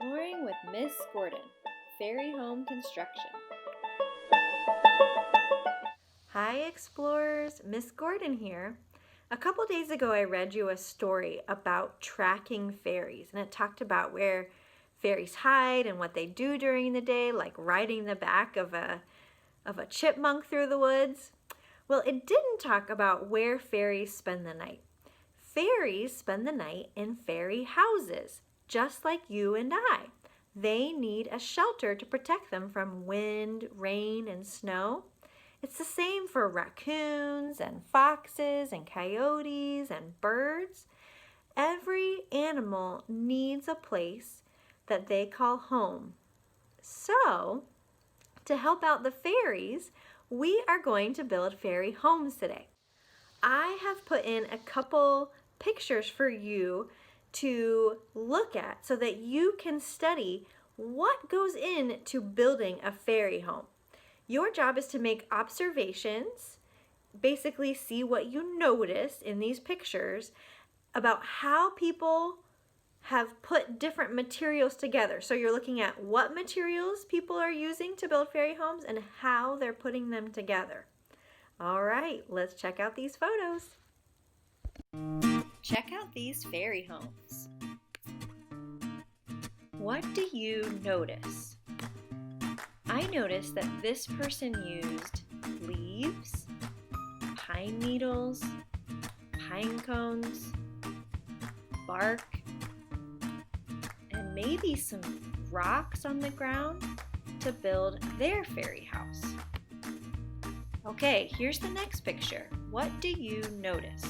Exploring with Miss Gordon, Fairy Home Construction. Hi explorers, Miss Gordon here. A couple days ago I read you a story about tracking fairies, and it talked about where fairies hide and what they do during the day, like riding the back of a chipmunk through the woods. Well, it didn't talk about where fairies spend the night. Fairies spend the night in fairy houses, just like you and I. They need a shelter to protect them from wind, rain, and snow. It's the same for raccoons and foxes and coyotes and birds. Every animal needs a place that they call home. So, to help out the fairies, we are going to build fairy homes today. I have put in a couple pictures for you to look at so that you can study what goes into building a fairy home. Your job is to make observations, basically see what you notice in these pictures about how people have put different materials together. So you're looking at what materials people are using to build fairy homes and how they're putting them together. All right, let's check out these photos. Check out these fairy homes. What do you notice? I noticed that this person used leaves, pine needles, pine cones, bark, and maybe some rocks on the ground to build their fairy house. Okay, here's the next picture. What do you notice?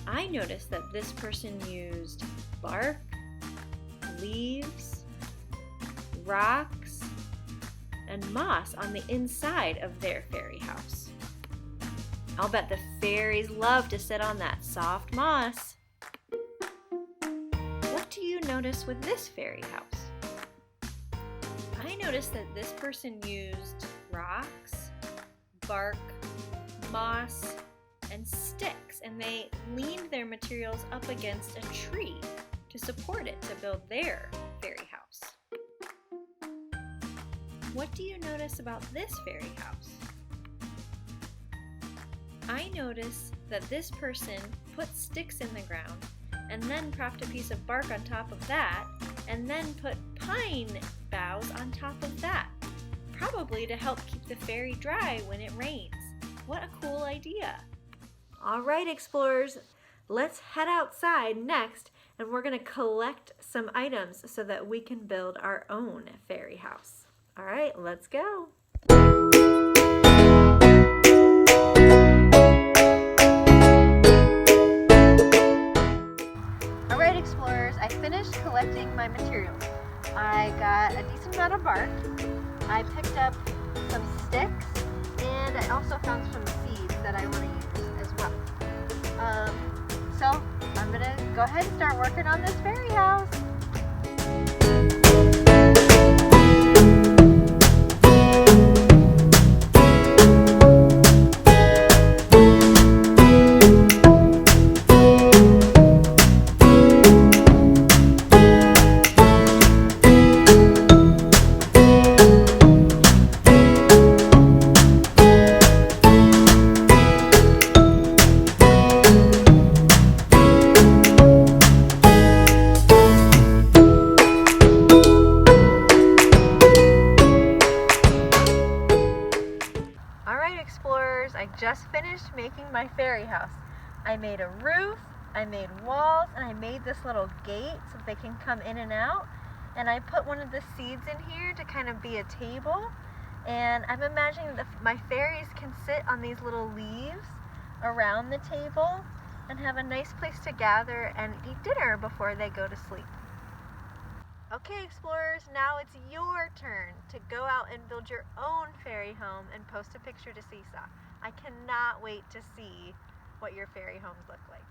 I noticed that this person used bark, leaves, rocks, and moss on the inside of their fairy house. I'll bet the fairies love to sit on that soft moss. What do you notice with this fairy house? I noticed that this person used rocks, bark, moss, and sticks, and they leaned their materials up against a tree to support it to build their fairy house. What do you notice about this fairy house? I notice that this person put sticks in the ground and then propped a piece of bark on top of that and then put pine boughs on top of that, probably to help keep the fairy dry when it rains. What a cool idea! All right, explorers, let's head outside next, and we're going to collect some items so that we can build our own fairy house. All right, let's go. All right, explorers, I finished collecting my materials. I got a decent amount of bark. I picked up some sticks, and I also found some seeds that I want to use as well. So I'm going to go ahead and start working on this fairy house. Explorers, I just finished making my fairy house. I made a roof, I made walls, and I made this little gate so they can come in and out. And I put one of the seeds in here to kind of be a table. And I'm imagining that my fairies can sit on these little leaves around the table and have a nice place to gather and eat dinner before they go to sleep. Okay, explorers, now it's your turn to go out and build your own fairy home and post a picture to Seesaw. I cannot wait to see what your fairy homes look like.